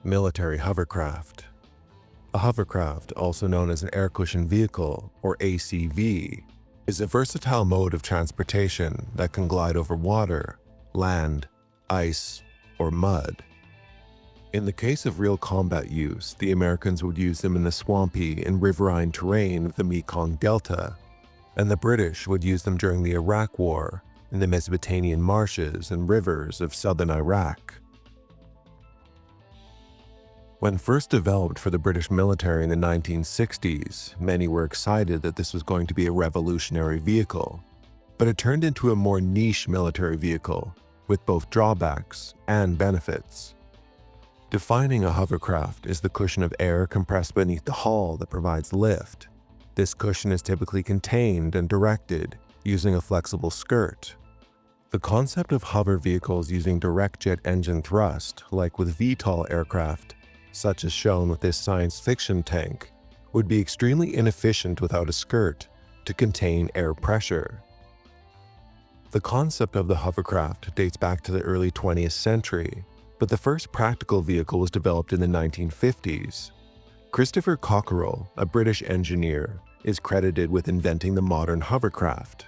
Military Hovercraft. A hovercraft, also known as an air cushion vehicle, or ACV, is a versatile mode of transportation that can glide over water, land, ice, or mud. In the case of real combat use, the Americans would use them in the swampy and riverine terrain of the Mekong Delta, and the British would use them during the Iraq War in the Mesopotamian marshes and rivers of southern Iraq. When first developed for the British military in the 1960s, many were excited that this was going to be a revolutionary vehicle, but it turned into a more niche military vehicle with both drawbacks and benefits. Defining a hovercraft is the cushion of air compressed beneath the hull that provides lift. This cushion is typically contained and directed using a flexible skirt. The concept of hover vehicles using direct jet engine thrust, like with VTOL aircraft, such as shown with this science fiction tank, would be extremely inefficient without a skirt to contain air pressure. The concept of the hovercraft dates back to the early 20th century, but the first practical vehicle was developed in the 1950s. Christopher Cockerell, a British engineer, is credited with inventing the modern hovercraft.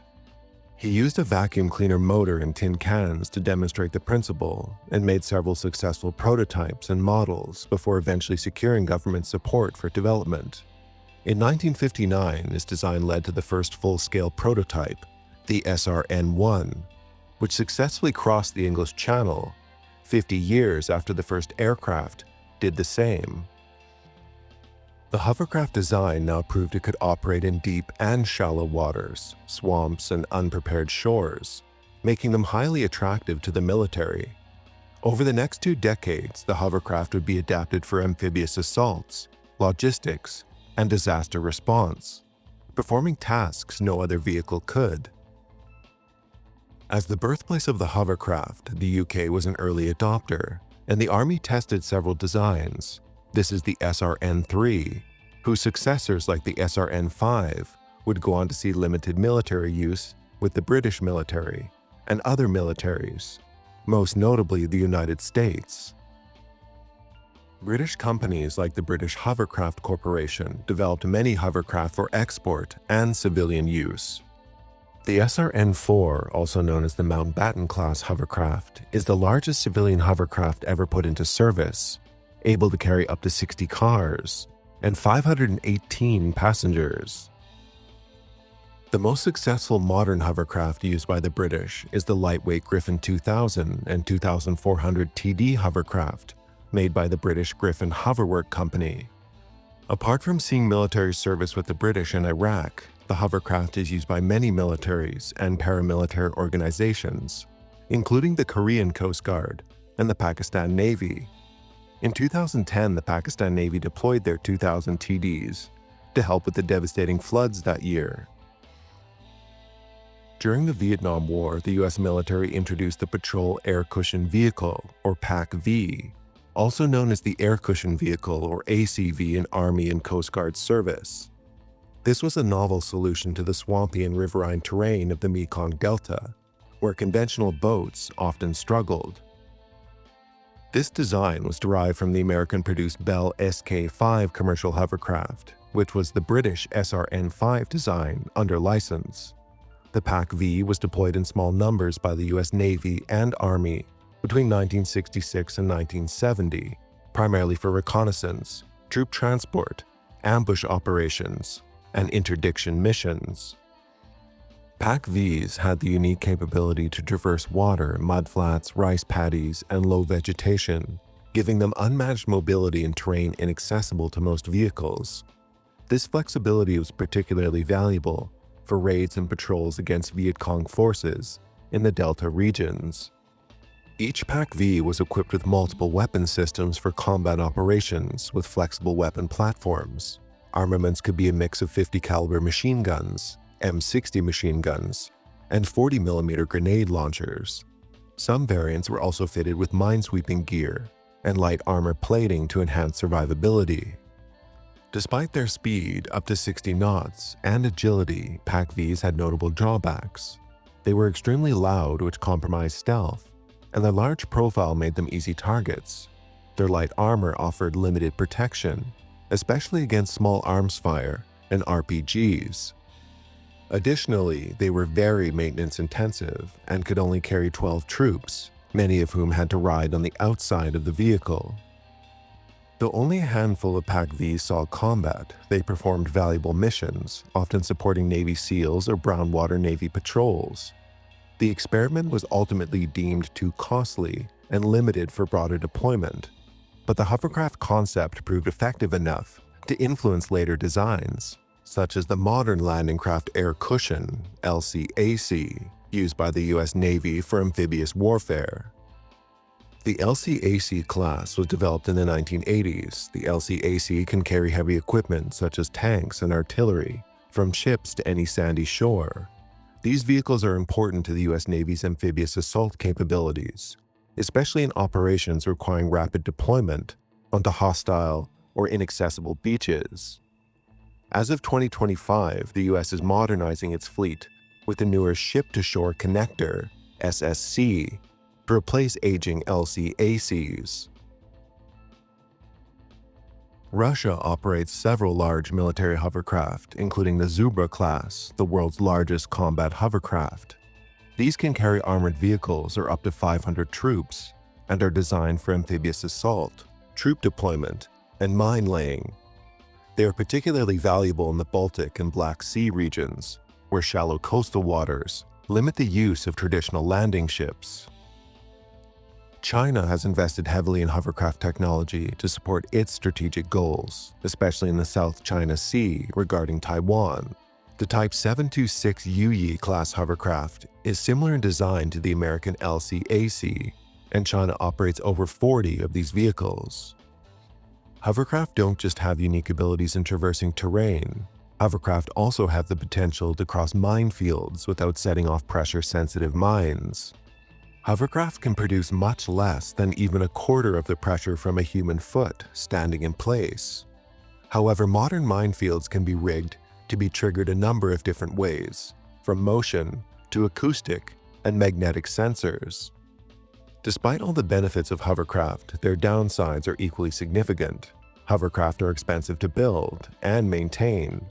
He used a vacuum cleaner motor in tin cans to demonstrate the principle and made several successful prototypes and models before eventually securing government support for development. In 1959, this design led to the first full-scale prototype, the SRN-1, which successfully crossed the English Channel 50 years after the first aircraft did the same. The hovercraft design now proved it could operate in deep and shallow waters, swamps, and unprepared shores, making them highly attractive to the military. Over the next 2 decades, the hovercraft would be adapted for amphibious assaults, logistics, and disaster response, performing tasks no other vehicle could. As the birthplace of the hovercraft, the UK was an early adopter, and the Army tested several designs. This is the SRN-3, whose successors like the SRN-5 would go on to see limited military use with the British military and other militaries, most notably the United States. British companies like the British Hovercraft Corporation developed many hovercraft for export and civilian use. The SRN-4, also known as the Mountbatten-class hovercraft, is the largest civilian hovercraft ever put into service, able to carry up to 60 cars and 518 passengers. The most successful modern hovercraft used by the British is the lightweight Griffin 2000 and 2400 TD hovercraft made by the British Griffin Hoverwork Company. Apart from seeing military service with the British in Iraq, the hovercraft is used by many militaries and paramilitary organizations, including the Korean Coast Guard and the Pakistan Navy. In 2010, the Pakistan Navy deployed their 2000 TDs to help with the devastating floods that year. During the Vietnam War, the U.S. military introduced the Patrol Air Cushion Vehicle, or PACV, also known as the Air Cushion Vehicle, or ACV, in Army and Coast Guard service. This was a novel solution to the swampy and riverine terrain of the Mekong Delta, where conventional boats often struggled. This design was derived from the American-produced Bell SK-5 commercial hovercraft, which was the British SRN-5 design under license. The PAC-V was deployed in small numbers by the U.S. Navy and Army between 1966 and 1970, primarily for reconnaissance, troop transport, ambush operations, and interdiction missions. PAC-Vs had the unique capability to traverse water, mudflats, rice paddies, and low vegetation, giving them unmatched mobility in terrain inaccessible to most vehicles. This flexibility was particularly valuable for raids and patrols against Viet Cong forces in the Delta regions. Each PAC-V was equipped with multiple weapon systems for combat operations with flexible weapon platforms. Armaments could be a mix of 50 caliber machine guns, M60 machine guns, and 40mm grenade launchers. Some variants were also fitted with minesweeping gear and light armor plating to enhance survivability. Despite their speed, up to 60 knots, and agility, PAC-Vs had notable drawbacks. They were extremely loud, which compromised stealth, and their large profile made them easy targets. Their light armor offered limited protection, especially against small arms fire and RPGs. Additionally, they were very maintenance intensive and could only carry 12 troops, many of whom had to ride on the outside of the vehicle. Though only a handful of PACVs saw combat, they performed valuable missions, often supporting Navy SEALs or Brownwater Navy patrols. The experiment was ultimately deemed too costly and limited for broader deployment, but the hovercraft concept proved effective enough to influence later designs, such as the modern landing craft air cushion, LCAC, used by the US Navy for amphibious warfare. The LCAC class was developed in the 1980s. The LCAC can carry heavy equipment such as tanks and artillery, from ships to any sandy shore. These vehicles are important to the US Navy's amphibious assault capabilities, especially in operations requiring rapid deployment onto hostile or inaccessible beaches. As of 2025, the US is modernizing its fleet with the newer Ship-to-Shore Connector, SSC, to replace aging LCACs. Russia operates several large military hovercraft, including the Zubra class, the world's largest combat hovercraft. These can carry armored vehicles or up to 500 troops and are designed for amphibious assault, troop deployment, and mine laying. They are particularly valuable in the Baltic and Black Sea regions, where shallow coastal waters limit the use of traditional landing ships. China has invested heavily in hovercraft technology to support its strategic goals, especially in the South China Sea regarding Taiwan. The Type 726 Yuyi class hovercraft is similar in design to the American LCAC, and China operates over 40 of these vehicles. Hovercraft don't just have unique abilities in traversing terrain. Hovercraft also have the potential to cross minefields without setting off pressure-sensitive mines. Hovercraft can produce much less than even a quarter of the pressure from a human foot standing in place. However, modern minefields can be rigged to be triggered a number of different ways, from motion to acoustic and magnetic sensors. Despite all the benefits of hovercraft, their downsides are equally significant. Hovercraft are expensive to build and maintain.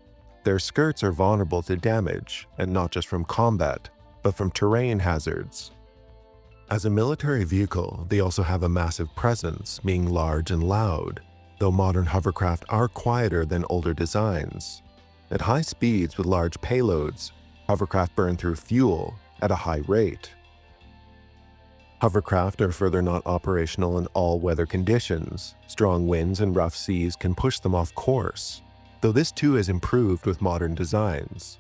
Their skirts are vulnerable to damage, and not just from combat, but from terrain hazards. As a military vehicle, they also have a massive presence, being large and loud, though modern hovercraft are quieter than older designs. At high speeds with large payloads, hovercraft burn through fuel at a high rate. Hovercraft are further not operational in all weather conditions. Strong winds and rough seas can push them off course, though this too has improved with modern designs.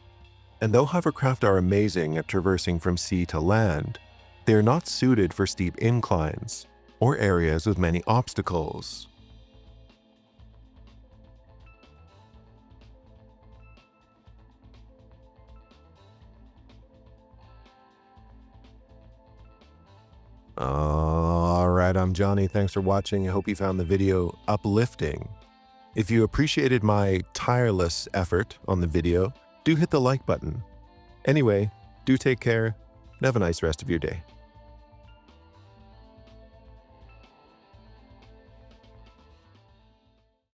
And though hovercraft are amazing at traversing from sea to land, they are not suited for steep inclines or areas with many obstacles. Alright, I'm Johnny. Thanks for watching. I hope you found the video uplifting. If you appreciated my tireless effort on the video, do hit the like button. Anyway, do take care and have a nice rest of your day.